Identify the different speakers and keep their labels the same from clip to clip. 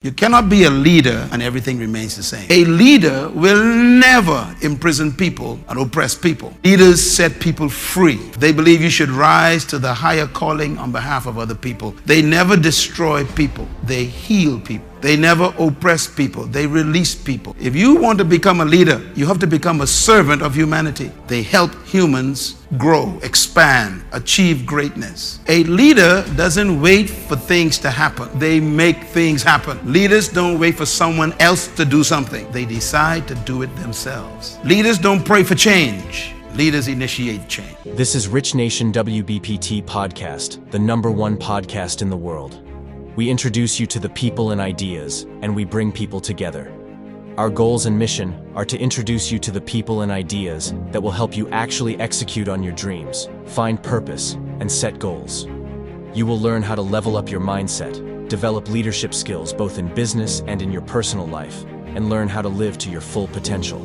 Speaker 1: You cannot be a leader and everything remains the same. A leader will never imprison people and oppress people. Leaders set people free. They believe you should rise to the higher calling on behalf of other people. They never destroy people. They heal people. They never oppress people. They release people. If you want to become a leader, you have to become a servant of humanity. They help humans grow, expand, achieve greatness. A leader doesn't wait for things to happen. They make things happen. Leaders don't wait for someone else to do something. They decide to do it themselves. Leaders don't pray for change. Leaders initiate change.
Speaker 2: This is RichNation WBPT podcast, the #1 podcast in the world. We introduce you to the people and ideas, and we bring people together. Our goals and mission are to introduce you to the people and ideas that will help you actually execute on your dreams, find purpose, and set goals. You will learn how to level up your mindset, develop leadership skills both in business and in your personal life, and learn how to live to your full potential.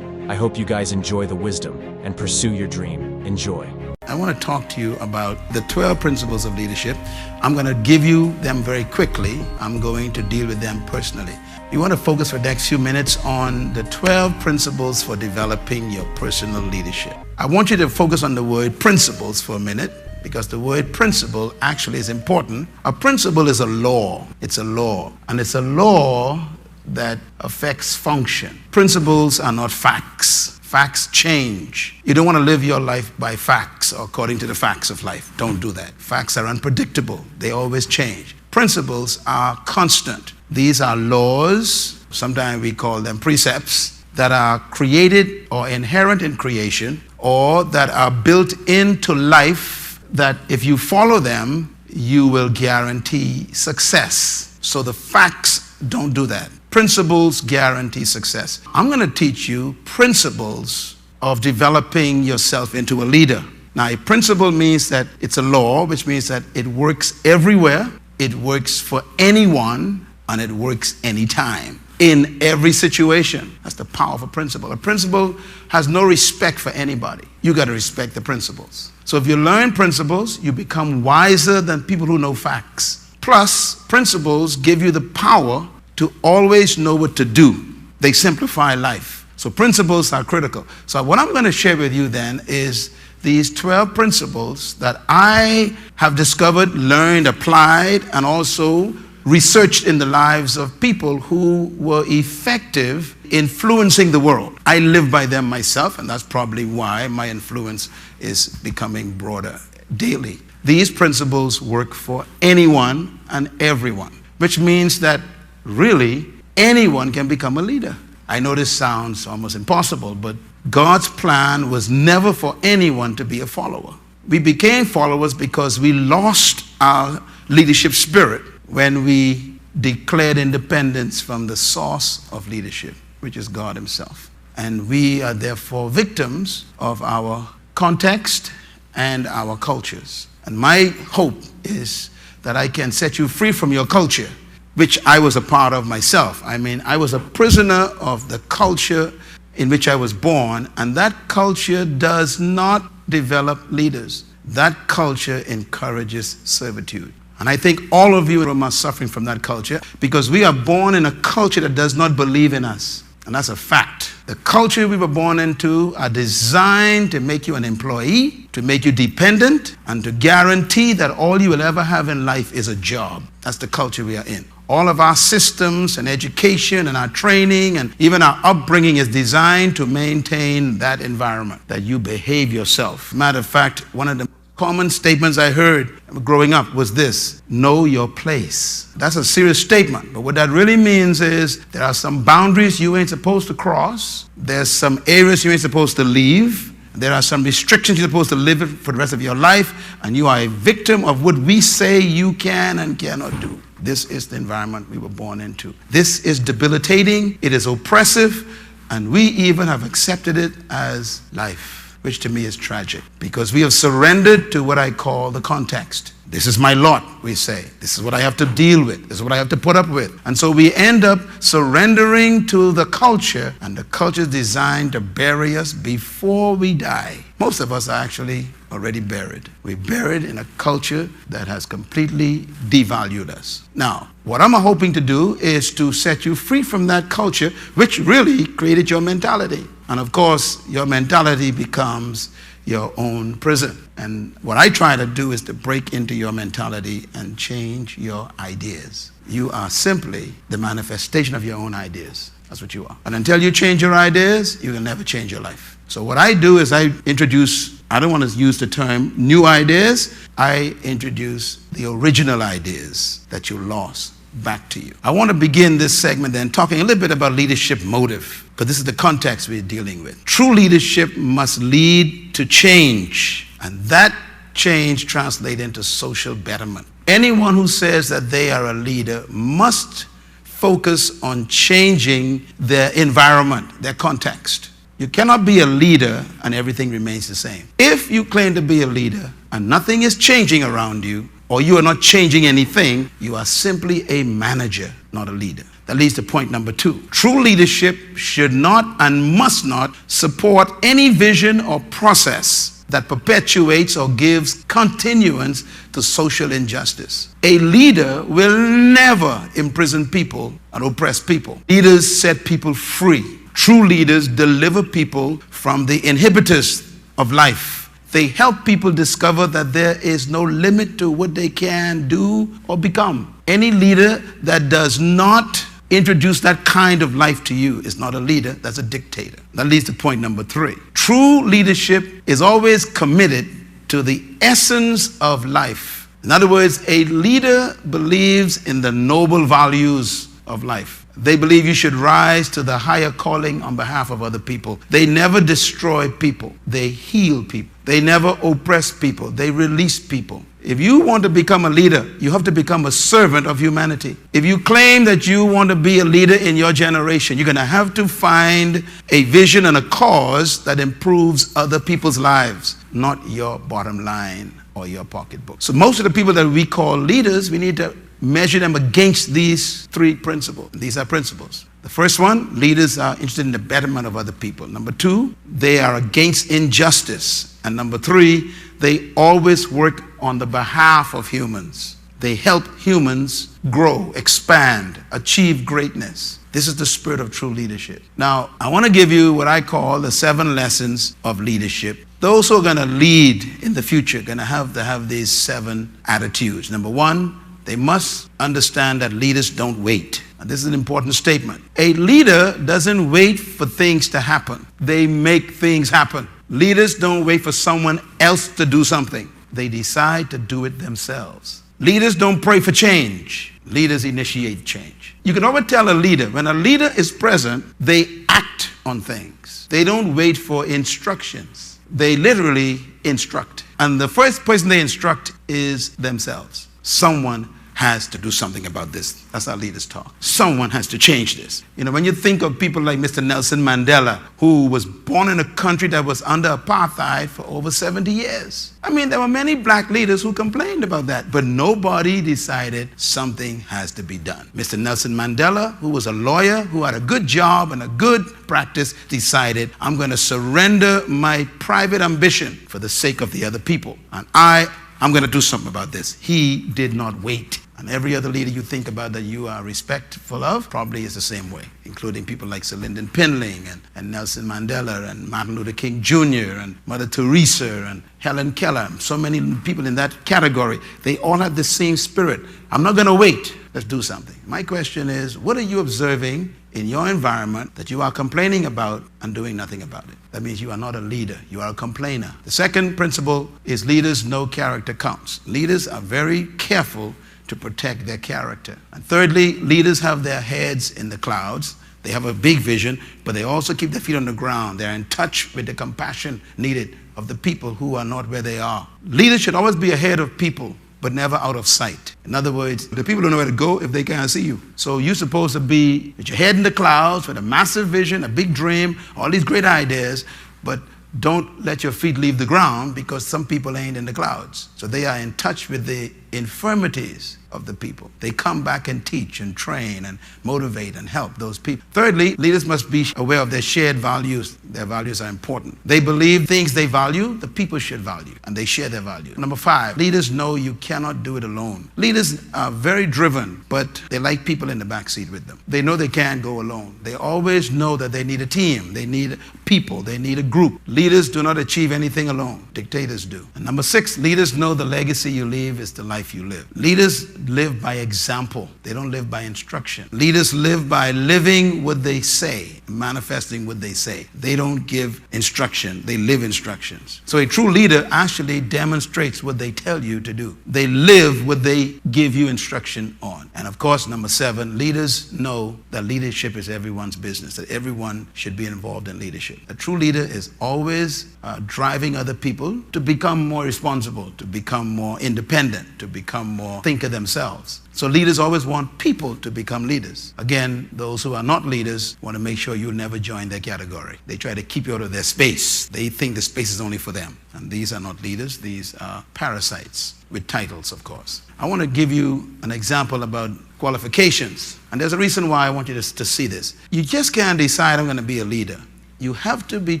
Speaker 2: I hope you guys enjoy the wisdom and pursue your dream. Enjoy.
Speaker 1: I want to talk to you about the 12 principles of leadership. I'm going to give you them very quickly. I'm going to deal with them personally. You want to focus for the next few minutes on the 12 principles for developing your personal leadership. I want you to focus on the word principles for a minute, because the word principle actually is important. A principle is a law. It's a law. And it's a law that affects function. Principles are not facts. Facts change. You don't want to live your life by facts or according to the facts of life. Don't do that. Facts are unpredictable. They always change. Principles are constant. These are laws, sometimes we call them precepts, that are created or inherent in creation, or that are built into life, that if you follow them, you will guarantee success. So the facts don't do that. Principles guarantee success. I'm going to teach you principles of developing yourself into a leader. Now, a principle means that it's a law, which means that it works everywhere, it works for anyone, and it works anytime, in every situation. That's the power of a principle. A principle has no respect for anybody. You got to respect the principles. So if you learn principles, you become wiser than people who know facts. Plus, principles give you the power to always know what to do. They simplify life. So principles are critical. So what I'm going to share with you then is these 12 principles that I have discovered, learned, applied, and also researched in the lives of people who were effective influencing the world. I live by them myself, and that's probably why my influence is becoming broader daily. These principles work for anyone and everyone, which means that really anyone can become a leader. I know this sounds almost impossible, but God's plan was never for anyone to be a follower. We became followers because we lost our leadership spirit when we declared independence from the source of leadership, which is God Himself. And we are therefore victims of our context and our cultures. And my hope is that I can set you free from your culture, which I was a part of myself. I mean, I was a prisoner of the culture in which I was born, and that culture does not develop leaders. That culture encourages servitude. And I think all of you are suffering from that culture because we are born in a culture that does not believe in us. And that's a fact. The culture we were born into are designed to make you an employee, to make you dependent, and to guarantee that all you will ever have in life is a job. That's the culture we are in. All of our systems and education and our training and even our upbringing is designed to maintain that environment, that you behave yourself. Matter of fact, one of the common statements I heard growing up was this: know your place. That's a serious statement, but what that really means is there are some boundaries you ain't supposed to cross. There's some areas you ain't supposed to leave. There are some restrictions you're supposed to live in for the rest of your life, and you are a victim of what we say you can and cannot do. This is the environment we were born into. This is debilitating, it is oppressive, and we even have accepted it as life, which to me is tragic, because we have surrendered to what I call the context. This is my lot, we say. This is what I have to deal with. This is what I have to put up with. And so we end up surrendering to the culture, and the culture is designed to bury us before we die. Most of us are actually already buried. We're buried in a culture that has completely devalued us. Now, what I'm hoping to do is to set you free from that culture, which really created your mentality. And of course, your mentality becomes your own prison. And what I try to do is to break into your mentality and change your ideas. You are simply the manifestation of your own ideas. That's what you are. And until you change your ideas, you can never change your life. So what I do is I introduce, I don't want to use the term new ideas, I introduce the original ideas that you lost back to you. I want to begin this segment then talking a little bit about leadership motive, because this is the context we're dealing with. True leadership must lead to change, and that change translates into social betterment. Anyone who says that they are a leader must focus on changing their environment, their context. You cannot be a leader and everything remains the same. If you claim to be a leader and nothing is changing around you, or you are not changing anything, you are simply a manager, not a leader. That leads to point number 2. True leadership should not and must not support any vision or process that perpetuates or gives continuance to social injustice. A leader will never imprison people and oppress people. Leaders set people free. True leaders deliver people from the inhibitors of life. They help people discover that there is no limit to what they can do or become. Any leader that does not introduce that kind of life to you is not a leader, that's a dictator. That leads to point number 3. True leadership is always committed to the essence of life. In other words, a leader believes in the noble values of life. They believe you should rise to the higher calling on behalf of other people. They never destroy people. They heal people. They never oppress people. They release people. If you want to become a leader, you have to become a servant of humanity. If you claim that you want to be a leader in your generation, you're going to have to find a vision and a cause that improves other people's lives, not your bottom line or your pocketbook. So most of the people that we call leaders, we need to measure them against these 3 principles. These are principles. The first one, leaders are interested in the betterment of other people. Number 2, they are against injustice. And number 3, they always work on the behalf of humans. They help humans grow, expand, achieve greatness. This is the spirit of true leadership. Now, I want to give you what I call the 7 lessons of leadership. Those who are going to lead in the future are going to have these 7 attitudes. Number 1, they must understand that leaders don't wait. And this is an important statement. A leader doesn't wait for things to happen. They make things happen. Leaders don't wait for someone else to do something. They decide to do it themselves. Leaders don't pray for change. Leaders initiate change. You can always tell a leader, when a leader is present, they act on things. They don't wait for instructions. They literally instruct. And the first person they instruct is themselves. Someone has to do something about this. That's how leaders talk. Someone has to change this. You know, when you think of people like Mr. Nelson Mandela, who was born in a country that was under apartheid for over 70 years. I mean, there were many black leaders who complained about that, but nobody decided something has to be done. Mr. Nelson Mandela, who was a lawyer, who had a good job and a good practice, decided, I'm going to surrender my private ambition for the sake of the other people. And I'm going to do something about this. He did not wait. And every other leader you think about that you are respectful of probably is the same way, including people like Sir Lyndon Pinling and Nelson Mandela and Martin Luther King Jr. and Mother Teresa and Helen Keller. So many people in that category. They all have the same spirit. I'm not going to wait. Let's do something. My question is, what are you observing in your environment that you are complaining about and doing nothing about it? That means you are not a leader. You are a complainer. The second principle is leaders know character counts. Leaders are very careful to protect their character. And thirdly, leaders have their heads in the clouds. They have a big vision, but they also keep their feet on the ground. They're in touch with the compassion needed of the people who are not where they are. Leaders should always be ahead of people, but never out of sight. In other words, the people don't know where to go if they can't see you. So you're supposed to be with your head in the clouds, with a massive vision, a big dream, all these great ideas, but don't let your feet leave the ground because some people ain't in the clouds. So they are in touch with the infirmities of the people. They come back and teach and train and motivate and help those people. Thirdly, leaders must be aware of their shared values. Their values are important. They believe things they value, the people should value, and they share their values. Number 5, leaders know you cannot do it alone. Leaders are very driven, but they like people in the backseat with them. They know they can't go alone. They always know that they need a team. They need people. They need a group. Leaders do not achieve anything alone. Dictators do. And number 6, leaders know the legacy you leave is the life you live. Leaders live by example. They don't live by instruction. Leaders live by living what they say, manifesting what they say. They don't give instruction. They live instructions. So a true leader actually demonstrates what they tell you to do. They live what they give you instruction on. And of course, number 7, leaders know that leadership is everyone's business, that everyone should be involved in leadership. A true leader is always driving other people to become more responsible, to become more independent, to become more think of themselves. So leaders always want people to become leaders. Again, those who are not leaders want to make sure you never join their category. They try to keep you out of their space. They think the space is only for them. And these are not leaders. These are parasites with titles, of course. I want to give you an example about qualifications. And there's a reason why I want you to see this. You just can't decide I'm going to be a leader. You have to be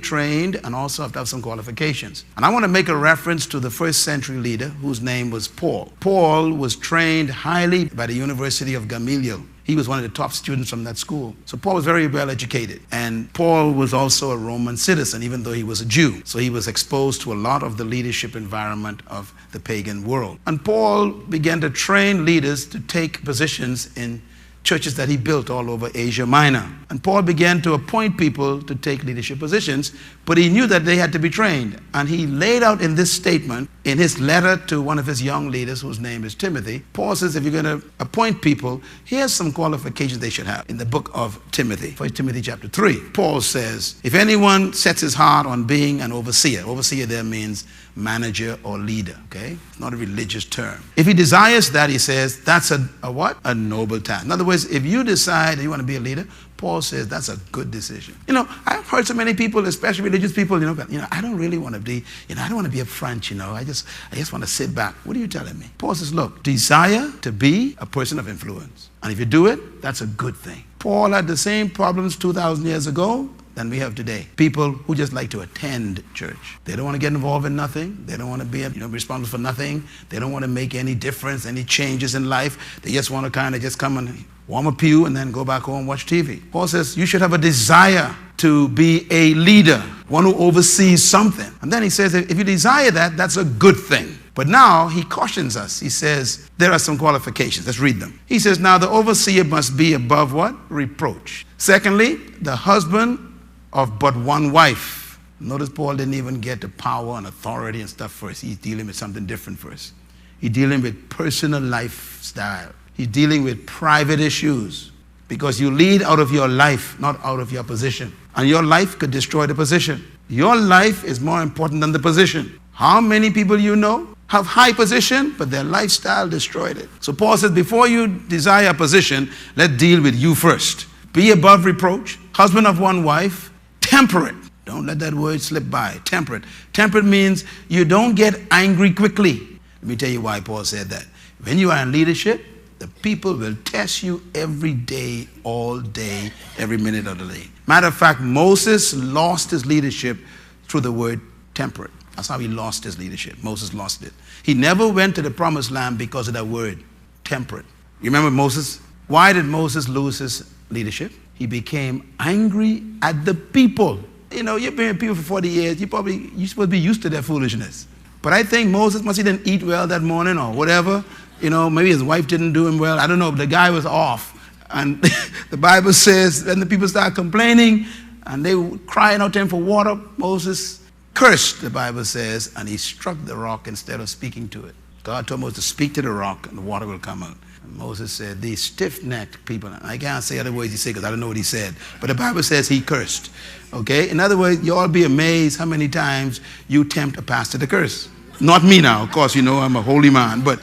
Speaker 1: trained and also have to have some qualifications. And I want to make a reference to the first century leader whose name was Paul. Paul was trained highly by the University of Gamaliel. He was one of the top students from that school. So Paul was very well educated. And Paul was also a Roman citizen, even though he was a Jew. So he was exposed to a lot of the leadership environment of the pagan world. And Paul began to train leaders to take positions in churches that he built all over Asia Minor. And Paul began to appoint people to take leadership positions, but he knew that they had to be trained. And he laid out in this statement, in his letter to one of his young leaders, whose name is Timothy, Paul says, if you're going to appoint people, here's some qualifications they should have. In the book of Timothy, 1 Timothy chapter 3, Paul says, if anyone sets his heart on being an overseer there means manager or leader, okay? It's not a religious term. If he desires that, he says, that's a what? A noble task. In other words, if you decide that you want to be a leader, Paul says that's a good decision. I've heard so many people, especially religious people, I don't really want to be, I don't want to be up front, I just want to sit back. What are you telling me? Paul says, look, desire to be a person of influence. And if you do it, that's a good thing. Paul had the same problems 2,000 years ago than we have today. People who just like to attend church. They don't want to get involved in nothing. They don't want to be responsible for nothing. They don't want to make any difference, any changes in life. They just want to kind of just come and warm a pew and then go back home and watch TV. Paul says you should have a desire to be a leader, one who oversees something. And then he says if you desire that, that's a good thing. But now he cautions us. He says there are some qualifications. Let's read them. He says, now the overseer must be above what? Reproach. Secondly, the husband of but one wife. Notice Paul didn't even get the power and authority and stuff first. He's dealing with something different first. He's dealing with personal lifestyle. He's dealing with private issues. Because you lead out of your life, not out of your position. And your life could destroy the position. Your life is more important than the position. How many people you know have high position, but their lifestyle destroyed it? So Paul says, before you desire a position, let's deal with you first. Be above reproach, husband of one wife, temperate. Don't let that word slip by. Temperate. Temperate means you don't get angry quickly. Let me tell you why Paul said that. When you are in leadership, the people will test you every day, all day, every minute of the day. Matter of fact, Moses lost his leadership through the word temperate. That's how he lost his leadership. Moses lost it. He never went to the promised land because of that word, temperate. You remember Moses? Why did Moses lose his leadership? He became angry at the people. You've been with people for 40 years. You're supposed to be used to their foolishness. But I think Moses he didn't eat well that morning or whatever. Maybe his wife didn't do him well. I don't know, but the guy was off. And the Bible says when the people started complaining and they were crying out to him for water, Moses cursed, the Bible says, and he struck the rock instead of speaking to it. God told Moses to speak to the rock and the water will come out. And Moses said, these stiff-necked people, I can't say other words he said because I don't know what he said, but the Bible says he cursed. Okay? In other words, you all be amazed how many times you tempt a pastor to curse. Not me now, of course, I'm a holy man, but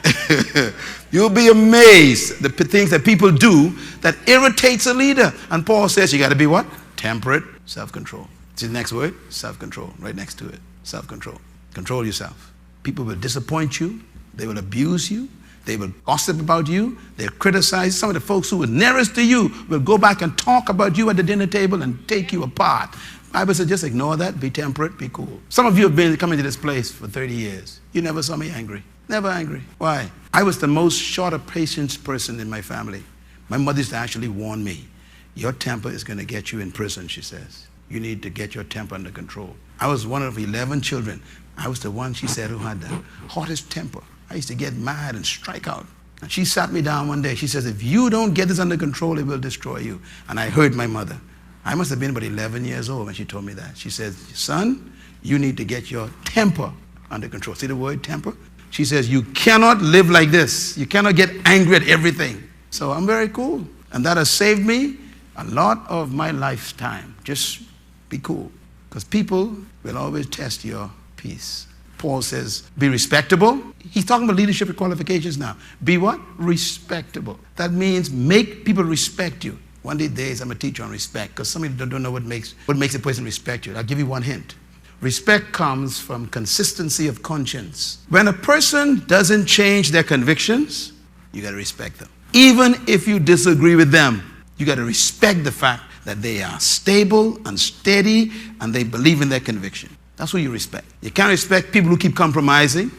Speaker 1: you'll be amazed the things that people do that irritates a leader. And Paul says you got to be what? Temperate, self-control. See the next word? Self-control, right next to it. Self-control. Control yourself. People will disappoint you. They will abuse you. They will gossip about you. They'll criticize. Some of the folks who were nearest to you will go back and talk about you at the dinner table and take you apart. The Bible says just ignore that, be temperate, be cool. Some of you have been coming to this place for 30 years. You never saw me angry. Never angry. Why? I was the most short of patience person in my family. My mother used to actually warn me, your temper is going to get you in prison, she says. You need to get your temper under control. I was one of 11 children. I was the one, she said, who had the hottest temper. I used to get mad and strike out. And she sat me down one day. She says, if you don't get this under control, it will destroy you. And I heard my mother. I must have been about 11 years old when she told me that. She says, son, you need to get your temper under control. See the word temper? She says, you cannot live like this. You cannot get angry at everything. So I'm very cool. And that has saved me a lot of my lifetime. Just be cool. Because people will always test your peace. Paul says, be respectable. He's talking about leadership qualifications now. Be what? Respectable. That means make people respect you. One of these days, I'm going to teach you on respect, because some of you don't know what makes a person respect you. I'll give you one hint. Respect comes from consistency of conscience. When a person doesn't change their convictions, you got to respect them. Even if you disagree with them, you got to respect the fact that they are stable and steady and they believe in their conviction. That's what you respect. You can't respect people who keep compromising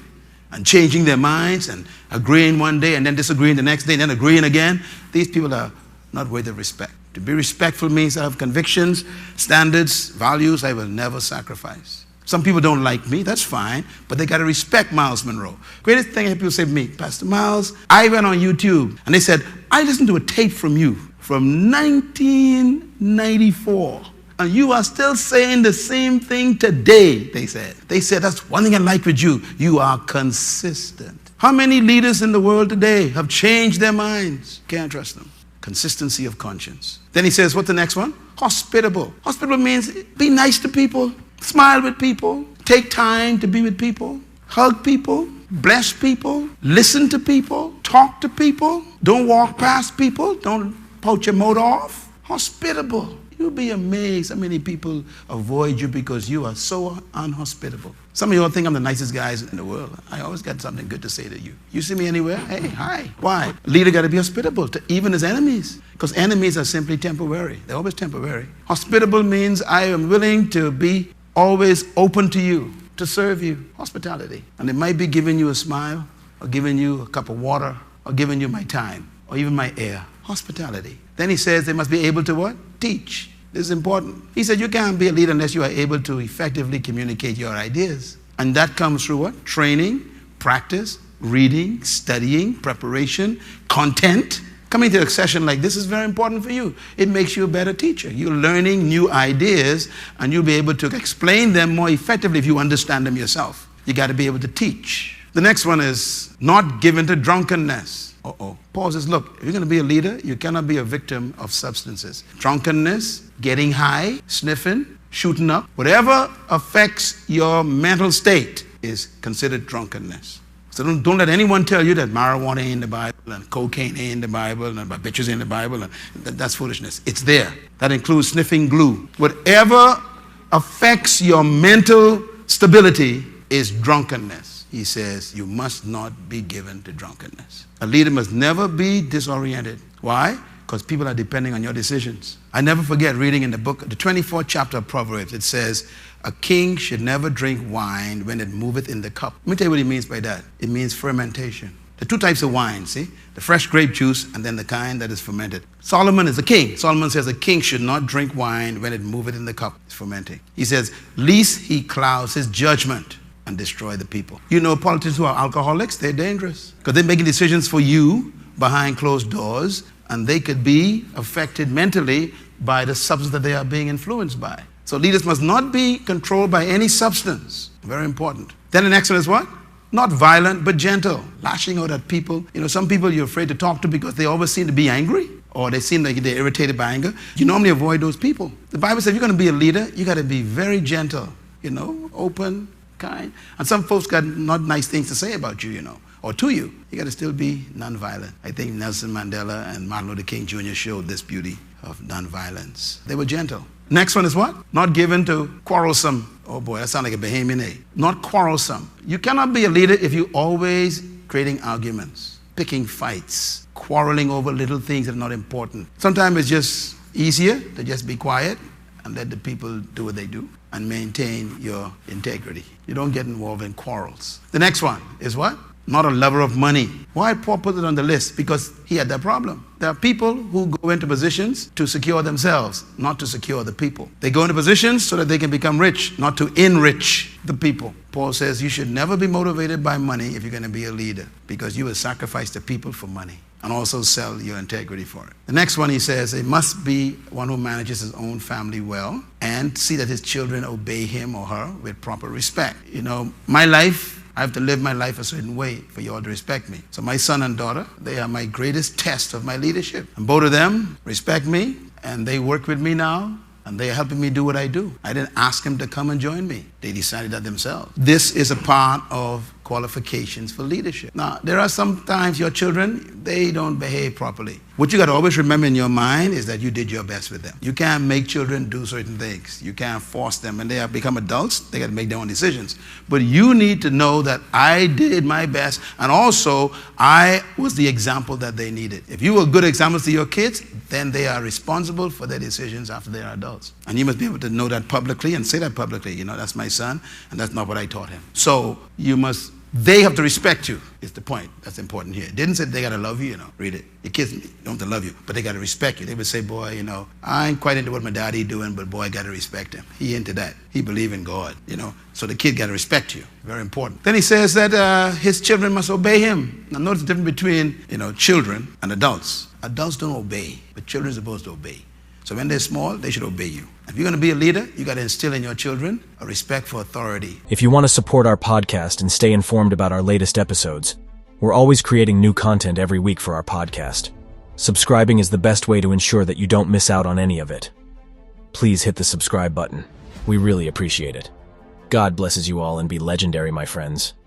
Speaker 1: and changing their minds and agreeing one day and then disagreeing the next day and then agreeing again. These people are not worthy of respect. To be respectful means I have convictions, standards, values I will never sacrifice. Some people don't like me, that's fine, but they got to respect Myles Munroe. Greatest thing people say to me, Pastor Myles, I went on YouTube and they said, I listened to a tape from you from 1994. And you are still saying the same thing today, they said. They said, that's one thing I like with you. You are consistent. How many leaders in the world today have changed their minds? Can't trust them. Consistency of conscience. Then he says, what's the next one? Hospitable. Hospitable means be nice to people, smile with people, take time to be with people, hug people, bless people, listen to people, talk to people, don't walk past people, don't pout your motor off. Hospitable. You'll be amazed how many people avoid you because you are so unhospitable. Some of you all think I'm the nicest guys in the world. I always got something good to say to you. You see me anywhere? Hey, hi. Why? A leader got to be hospitable to even his enemies, because enemies are simply temporary. They're always temporary. Hospitable means I am willing to be always open to you, to serve you. Hospitality. And it might be giving you a smile, or giving you a cup of water, or giving you my time, or even my air. Hospitality. Then he says they must be able to what? Teach. This is important. He said you can't be a leader unless you are able to effectively communicate your ideas. And that comes through what? Training, practice, reading, studying, preparation, content. Coming to a session like this is very important for you. It makes you a better teacher. You're learning new ideas and you'll be able to explain them more effectively if you understand them yourself. You got to be able to teach. The next one is not given to drunkenness. Paul says, look, if you're going to be a leader, you cannot be a victim of substances. Drunkenness, getting high, sniffing, shooting up, whatever affects your mental state is considered drunkenness. So don't let anyone tell you that marijuana ain't in the Bible and cocaine ain't in the Bible and bitches ain't in the Bible. And that's foolishness. It's there. That includes sniffing glue. Whatever affects your mental stability is drunkenness. He says, you must not be given to drunkenness. A leader must never be disoriented. Why? Because people are depending on your decisions. I never forget reading in the book, the 24th chapter of Proverbs, it says, a king should never drink wine when it moveth in the cup. Let me tell you what he means by that. It means fermentation. There are two types of wine, see? The fresh grape juice and then the kind that is fermented. Solomon is a king. Solomon says a king should not drink wine when it moveth in the cup. It's fermenting. He says, lest he clouds his judgment and destroy the people. You know, politicians who are alcoholics, they're dangerous because they're making decisions for you behind closed doors, and they could be affected mentally by the substance that they are being influenced by. So leaders must not be controlled by any substance. Very important. Then the next one is what? Not violent, but gentle. Lashing out at people. You know, some people you're afraid to talk to because they always seem to be angry, or they seem like they're irritated by anger. You normally avoid those people. The Bible says if you're going to be a leader, you got to be very gentle, you know, open, kind. And some folks got not nice things to say about you, you know, or to you. You got to still be nonviolent. I think Nelson Mandela and Martin Luther King Jr. showed this beauty of nonviolence. They were gentle. Next one is what? Not given to quarrelsome. Oh boy, that sounds like a Bahamian name. Not quarrelsome. You cannot be a leader if you're always creating arguments. picking fights, quarreling over little things that are not important. Sometimes it's just easier to just be quiet and let the people do what they do and maintain your integrity. You don't get involved in quarrels. The next one is what? Not a lover of money. Why Paul put it on the list? Because he had that problem. There are people who go into positions to secure themselves, not to secure the people. They go into positions so that they can become rich, not to enrich the people. Paul says you should never be motivated by money if you're going to be a leader, because you will sacrifice the people for money and also sell your integrity for it. The next one, he says, it must be one who manages his own family well and see that his children obey him or her with proper respect. You know, my life, I have to live my life a certain way for you all to respect me. So my son and daughter, they are my greatest test of my leadership. And both of them respect me, and they work with me now, and they are helping me do what I do. I didn't ask them to come and join me. They decided that themselves. This is a part of qualifications for leadership. Now, there are sometimes your children, they don't behave properly. What you got to always remember in your mind is that you did your best with them. You can't make children do certain things. You can't force them. When they have become adults, they got to make their own decisions. But you need to know that I did my best, and also I was the example that they needed. If you were good examples to your kids, then they are responsible for their decisions after they are adults. And you must be able to know that publicly and say that publicly. You know, that's my son, and that's not what I taught him. So they have to respect you, is the point that's important here. It didn't say they got to love you, you know. Read it. Your kids don't have to love you, but they got to respect you. They would say, boy, you know, I ain't quite into what my daddy doing, but boy, I got to respect him. He into that. He believe in God, you know. So the kid got to respect you. Very important. Then he says that his children must obey him. Now notice the difference between, you know, children and adults. Adults don't obey, but children are supposed to obey. So when they're small, they should obey you. If you're going to be a leader, you got to instill in your children a respect for authority.
Speaker 2: If you want to support our podcast and stay informed about our latest episodes, we're always creating new content every week for our podcast. Subscribing is the best way to ensure that you don't miss out on any of it. Please hit the subscribe button. We really appreciate it. God blesses you all and be legendary, my friends.